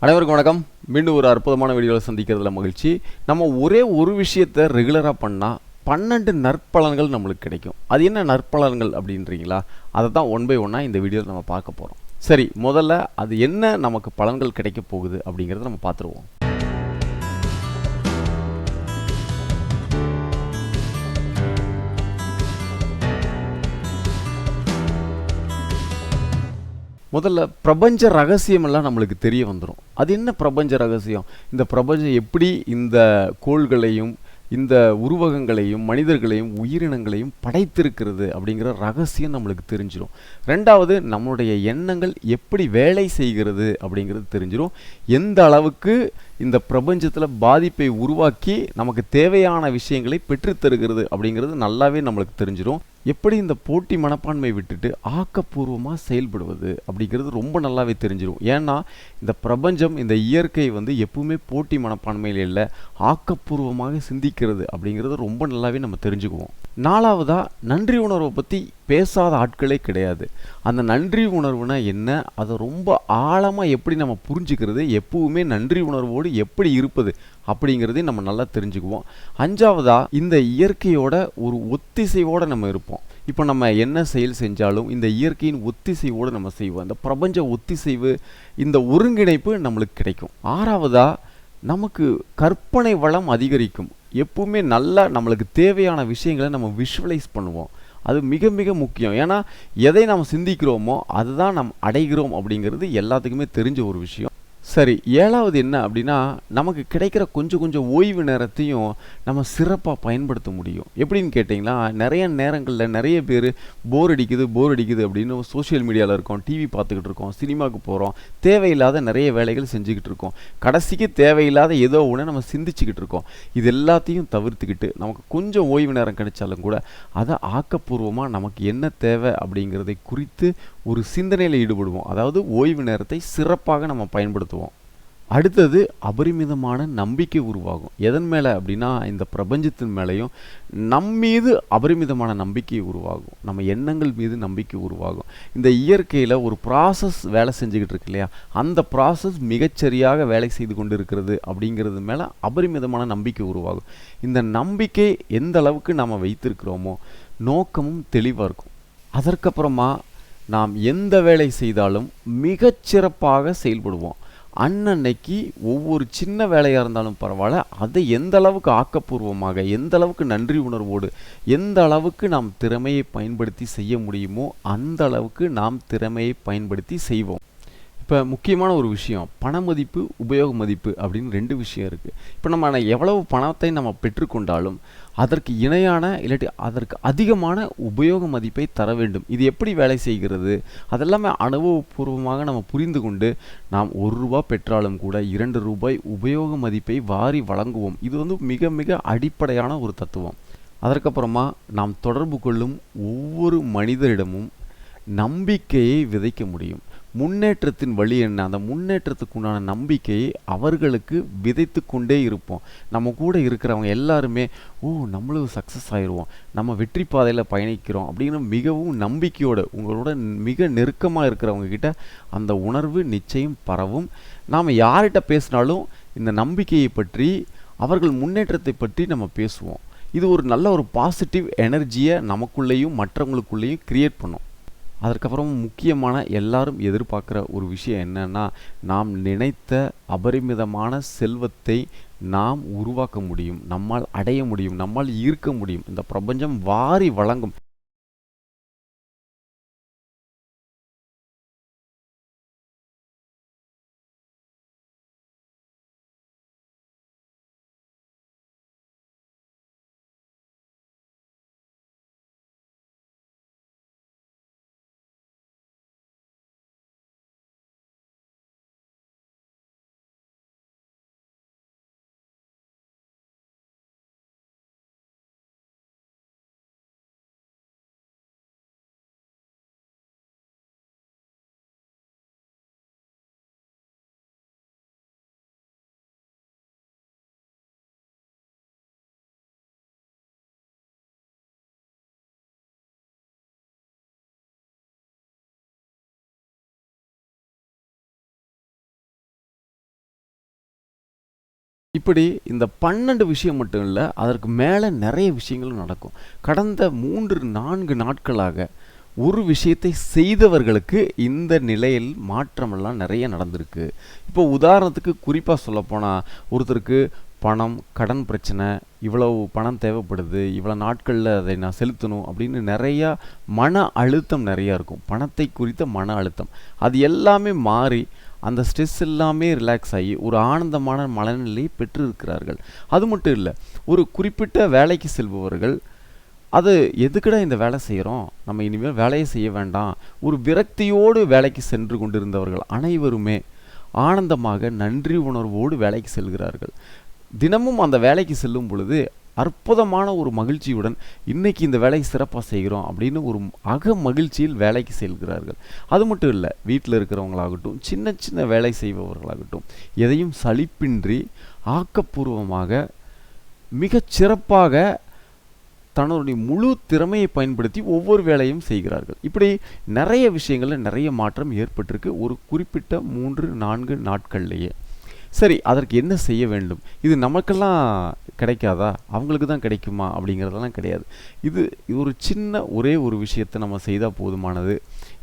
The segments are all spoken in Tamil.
அனைவருக்கும் வணக்கம். மீண்டும் ஒரு அற்புதமான வீடியோவில் சந்திக்கிறதுல மகிழ்ச்சி. நம்ம ஒரே ஒரு விஷயத்தை ரெகுலராக பண்ணால் 12 நற்பலன்கள் நம்மளுக்கு கிடைக்கும். அது என்ன நற்பலன்கள் அப்படின்றீங்களா? அதை தான் ஒன் பை ஒன்னாக இந்த வீடியோவில் நம்ம பார்க்க போகிறோம். சரி, முதல்ல அது என்ன நமக்கு பலன்கள் கிடைக்க போகுது அப்படிங்கிறத நம்ம பார்த்துருவோம். முதல்ல பிரபஞ்ச ரகசியமெல்லாம் நம்மளுக்கு தெரிய வந்துடும். அது என்ன பிரபஞ்ச ரகசியம்? இந்த பிரபஞ்சம் எப்படி இந்த கோள்களையும் இந்த உருவகங்களையும் மனிதர்களையும் உயிரினங்களையும் படைத்திருக்கிறது அப்படிங்கிற ரகசியம் நம்மளுக்கு தெரிஞ்சிடும். ரெண்டாவது, நம்மளுடைய எண்ணங்கள் எப்படி வேலை செய்கிறது அப்படிங்கிறது தெரிஞ்சிடும். எந்த அளவுக்கு இந்த பிரபஞ்சத்தில் பாதிப்பை உருவாக்கி நமக்கு தேவையான விஷயங்களை பெற்றுத்தருகிறது அப்படிங்கிறது நல்லாவே நம்மளுக்கு தெரிஞ்சிடும். எப்படி இந்த போட்டி மனப்பான்மை விட்டுட்டு ஆக்கப்பூர்வமாக செயல்படுவது அப்படிங்கிறது ரொம்ப நல்லாவே தெரிஞ்சிடும். ஏன்னா இந்த பிரபஞ்சம், இந்த இயற்கை எப்பவுமே போட்டி மனப்பான்மையில் இல்லை, ஆக்கப்பூர்வமாக சிந்திக்கிறது அப்படிங்கிறது ரொம்ப நல்லாவே நம்ம தெரிஞ்சுக்குவோம். நாலாவதா, நன்றி உணர்வை பற்றி பேசாத ஆட்களே கிடையாது. அந்த நன்றி உணர்வுனா என்ன, அதை ரொம்ப ஆழமாக எப்படி நம்ம புரிஞ்சுக்கிறது, எப்பவுமே நன்றி உணர்வோடு எப்படி இருப்பது அப்படிங்கிறதையும் நம்ம நல்லா தெரிஞ்சுக்குவோம். அஞ்சாவதா, இந்த இயற்கையோட ஒரு ஒத்திசைவோடு நம்ம இருப்போம். இப்போ நம்ம என்ன செயல் செஞ்சாலும் இந்த இயற்கையின் ஒத்திசைவோடு நம்ம செய்வோம். இந்த பிரபஞ்ச ஒத்திசைவு, இந்த ஒருங்கிணைப்பு நம்மளுக்கு கிடைக்கும். ஆறாவதா, நமக்கு கற்பனை வளம் அதிகரிக்கும். எப்பவுமே நல்லா நம்மளுக்கு தேவையான விஷயங்களை நம்ம விஷுவலைஸ் பண்ணுவோம். அது மிக மிக முக்கியம். ஏன்னா எதை நாம் சிந்திக்கிறோமோ அதுதான் நாம் அடைகிறோம் அப்படிங்கிறது எல்லாத்துக்குமே தெரிஞ்ச ஒரு விஷயம். சரி, ஏழாவது என்ன அப்படின்னா, நமக்கு கிடைக்கிற கொஞ்சம் ஓய்வு நேரத்தையும் நம்ம சிறப்பாக பயன்படுத்த முடியும். எப்படின்னு கேட்டிங்கன்னா, நிறைய நேரங்களில் நிறைய பேர் போர் அடிக்குது அப்படின்னு சோஷியல் மீடியாவில் இருக்கோம், டிவி பார்த்துக்கிட்டு இருக்கோம், சினிமாவுக்கு போகிறோம், தேவையில்லாத நிறைய வேலைகள் செஞ்சுக்கிட்டு இருக்கோம். கடைசிக்கு தேவையில்லாத ஏதோ ஒன்று நம்ம சிந்திச்சுக்கிட்டு இருக்கோம். இது எல்லாத்தையும் தவிர்த்துக்கிட்டு நமக்கு கொஞ்சம் ஓய்வு நேரம் கிடைச்சாலும் கூட அதை ஆக்கப்பூர்வமாக நமக்கு என்ன தேவை அப்படிங்கிறதை குறித்து ஒரு சிந்தனையில் ஈடுபடுவோம். அதாவது ஓய்வு நேரத்தை சிறப்பாக நம்ம பயன்படுத்துவோம். அடுத்தது, அபரிமிதமான நம்பிக்கை உருவாகும். எதன் மேலே அப்படின்னா, இந்த பிரபஞ்சத்தின் மேலேயும் நம்மீது அபரிமிதமான நம்பிக்கை உருவாகும். நம்ம எண்ணங்கள் மீது நம்பிக்கை உருவாகும். இந்த இயற்கையில் ஒரு ப்ராசஸ் வேலை செஞ்சுக்கிட்டு இருக்கு இல்லையா, அந்த ப்ராசஸ் மிகச்சரியாக வேலை செய்து கொண்டு இருக்கிறது அப்படிங்கிறது மேலே அபரிமிதமான நம்பிக்கை உருவாகும். இந்த நம்பிக்கை எந்த அளவுக்கு நாம் வைத்திருக்கிறோமோ நோக்கமும் தெளிவாக இருக்கும். அதற்கப்புறமா நாம் எந்த வேலை செய்தாலும் மிகச்சிறப்பாக செயல்படுவோம். அன்னன்னைக்கு ஒவ்வொரு சின்ன வேலையாக இருந்தாலும் பரவாயில்ல, அதை எந்த அளவுக்கு ஆக்கப்பூர்வமாக, எந்த அளவுக்கு நன்றி உணர்வோடு, எந்த அளவுக்கு நாம் திறமையை பயன்படுத்தி செய்ய முடியுமோ அந்த அளவுக்கு நாம் திறமையை பயன்படுத்தி செய்வோம். இப்போ முக்கியமான ஒரு விஷயம், பண மதிப்பு, உபயோக மதிப்பு அப்படின்னு 2 விஷயம் இருக்குது. இப்போ நம்ம எவ்வளவு பணத்தை நம்ம பெற்றுக்கொண்டாலும் அதற்கு இணையான இல்லாட்டி அதற்கு அதிகமான உபயோக மதிப்பை தர வேண்டும். இது எப்படி வேலை செய்கிறது, அதெல்லாமே அனுபவபூர்வமாக நம்ம புரிந்து கொண்டு நாம் ₹1 பெற்றாலும் கூட ₹2 உபயோக மதிப்பை வாரி வழங்குவோம். இது மிக மிக அடிப்படையான ஒரு தத்துவம். அதற்கப்புறமா நாம் தொடர்பு கொள்ளும் ஒவ்வொரு மனிதரிடமும் நம்பிக்கையை விதைக்க முடியும். முன்னேற்றத்தின் வழி என்ன, அந்த முன்னேற்றத்துக்குண்டான நம்பிக்கையை அவர்களுக்கு விதைத்து கொண்டே இருப்போம். நம்ம கூட இருக்கிறவங்க எல்லாருமே நம்மளும் சக்ஸஸ் ஆயிடுவோம், நம்ம வெற்றி பாதையில் பயணிக்கிறோம் அப்படின்னு மிகவும் நம்பிக்கையோடு உங்களோட மிக நெருக்கமாக இருக்கிறவங்க கிட்ட அந்த உணர்வு நிச்சயம் பரவும். நாம் யார்கிட்ட பேசினாலும் இந்த நம்பிக்கையை பற்றி, அவர்கள் முன்னேற்றத்தை பற்றி நம்ம பேசுவோம். இது ஒரு நல்ல ஒரு பாசிட்டிவ் எனர்ஜியை நமக்குள்ளேயும் மற்றவங்களுக்குள்ளேயும் கிரியேட் பண்ணும். அதற்கப்புறம் முக்கியமான எல்லாரும் எதிர்பார்க்குற ஒரு விஷயம் என்னன்னா, நாம் நினைத்த அபரிமிதமான செல்வத்தை நாம் உருவாக்க முடியும், நம்மால் அடைய முடியும், நம்மால் ஈர்க்க முடியும். இந்த பிரபஞ்சம் வாரி வழங்கும். இப்படி இந்த 12 விஷயம் மட்டும் இல்ல, அதற்கு மேல நெறைய விஷயங்களும் நடக்கும். கடந்த 3, 4 நாட்களாக ஒரு விஷயத்தை செய்தவர்களுக்கு இந்த நிலையில் மாற்றமெல்லாம் நெறைய நடந்திருக்கு. இப்போ உதாரணத்துக்கு குறிப்பா சொல்லப்போனா, ஒருத்தருக்கு பணம், கடன் பிரச்சனை, இவ்வளவு பணம் தேவைப்படுது, இவ்வளோ நாட்கள்ல அதை நான் செலுத்தணும் அப்படின்னு நெறையா மன அழுத்தம் நெறையா இருக்கும். பணத்தை குறித்த மன அழுத்தம். அது எல்லாமே மாறி அந்த ஸ்ட்ரெஸ் எல்லாமே ரிலாக்ஸ் ஆகி ஒரு ஆனந்தமான மனநிலையை பெற்றிருக்கிறார்கள். அது மட்டும் இல்ல, ஒரு குறிப்பிட்ட வேலைக்கு செல்பவர்கள், அது எதுக்குடா இந்த வேலை செய்கிறோம், நம்ம இனிமேல் வேலையை செய்ய வேண்டாம், ஒரு விரக்தியோடு வேலைக்கு சென்று கொண்டிருந்தவர்கள் அனைவருமே ஆனந்தமாக நன்றி உணர்வோடு வேலைக்கு செல்கிறார்கள். தினமும் அந்த வேலைக்கு செல்லும் பொழுது அற்புதமான ஒரு மகிழ்ச்சியுடன் இன்னைக்கு இந்த வேலையை சிறப்பாக செய்கிறோம் அப்படின்னு ஒரு அக மகிழ்ச்சியில் வேலைக்கு செல்கிறார்கள். அது மட்டும் இல்லை, வீட்டில் இருக்கிறவங்களாகட்டும், சின்ன சின்ன வேலை செய்பவர்களாகட்டும், எதையும் சலிப்பின்றி ஆக்கப்பூர்வமாக மிகச் சிறப்பாக தன்னுடைய முழு திறமையை பயன்படுத்தி ஒவ்வொரு வேலையும் செய்கிறார்கள். இப்படி நிறைய விஷயங்களில் நிறைய மாற்றம் ஏற்பட்டிருக்கு ஒரு குறிப்பிட்ட 3, 4 நாட்கள்லேயே. சரி, அதற்கு என்ன செய்ய வேண்டும்? இது நமக்கெல்லாம் கிடைக்காதா, அவங்களுக்கு தான் கிடைக்குமா அப்படிங்கிறதெல்லாம் கிடையாது. இது ஒரு சின்ன ஒரே ஒரு விஷயத்தை நம்ம செய்தால் போதுமானது.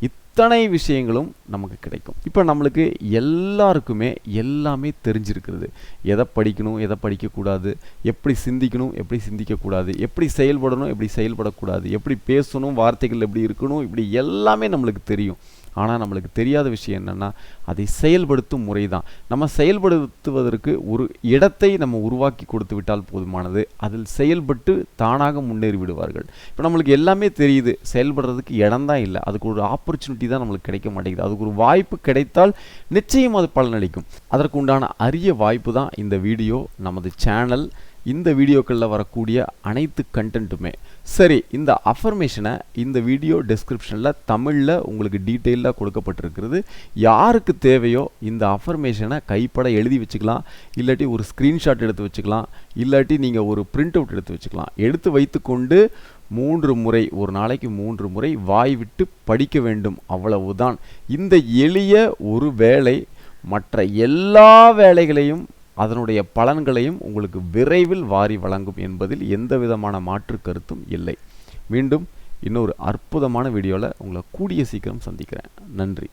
இத்தனை விஷயங்களும் நமக்கு கிடைக்கும். இப்போ நம்மளுக்கு எல்லாருக்குமே எல்லாமே தெரிஞ்சிருக்கிறது. எதை படிக்கணும், எதை படிக்கக்கூடாது, எப்படி சிந்திக்கணும், எப்படி சிந்திக்கக்கூடாது, எப்படி செயல்படணும், எப்படி செயல்படக்கூடாது, எப்படி பேசணும், வார்த்தைகள் எப்படி இருக்கணும், இப்படி எல்லாமே நம்மளுக்கு தெரியும். ஆனால் நம்மளுக்கு தெரியாத விஷயம் என்னென்னா, அதை செயல்படுத்தும் முறை தான். நம்ம செயல்படுத்துவதற்கு ஒரு இடத்தை நம்ம உருவாக்கி கொடுத்து விட்டால் போதுமானது. அதில் செயல்பட்டு தானாக முன்னேறி விடுவார்கள். இப்போ நம்மளுக்கு எல்லாமே தெரியுது, செயல்படுறதுக்கு இடம் தான் இல்லை. அதுக்கு ஒரு ஆப்பர்ச்சுனிட்டி தான் நம்மளுக்கு கிடைக்க மாட்டேங்குது. அதுக்கு ஒரு வாய்ப்பு கிடைத்தால் நிச்சயம் அது பலனளிக்கும். அதற்கு உண்டான அரிய வாய்ப்பு தான் இந்த வீடியோ, நமது சேனல், இந்த வீடியோக்களில் வரக்கூடிய அனைத்து கண்டென்ட்டுமே. சரி, இந்த அஃபர்மேஷனை இந்த வீடியோ டெஸ்கிரிப்ஷனில் தமிழில் உங்களுக்கு டீட்டெயிலாக கொடுக்கப்பட்டிருக்கிறது. யாருக்கு தேவையோ இந்த அஃபர்மேஷனை கைப்பட எழுதி வச்சுக்கலாம், இல்லாட்டி ஒரு ஸ்க்ரீன்ஷாட் எடுத்து வச்சுக்கலாம், இல்லாட்டி நீங்கள் ஒரு பிரிண்ட் அவுட் எடுத்து வச்சுக்கலாம். எடுத்து வைத்துக்கொண்டு 3 முறை, ஒரு நாளைக்கு 3 முறை வாய் விட்டு படிக்க வேண்டும், அவ்வளவுதான். இந்த எளிய ஒரு வேலை மற்ற எல்லா வேலைகளையும், அதனுடைய பலன்களையும் உங்களுக்கு விரைவில் வாரி வழங்கும் என்பதில் எந்த விதமான மாற்று கருத்தும் இல்லை. மீண்டும் இன்னொரு அற்புதமான வீடியோவில் உங்களை கூடிய சீக்கிரம் சந்திக்கிறேன். நன்றி.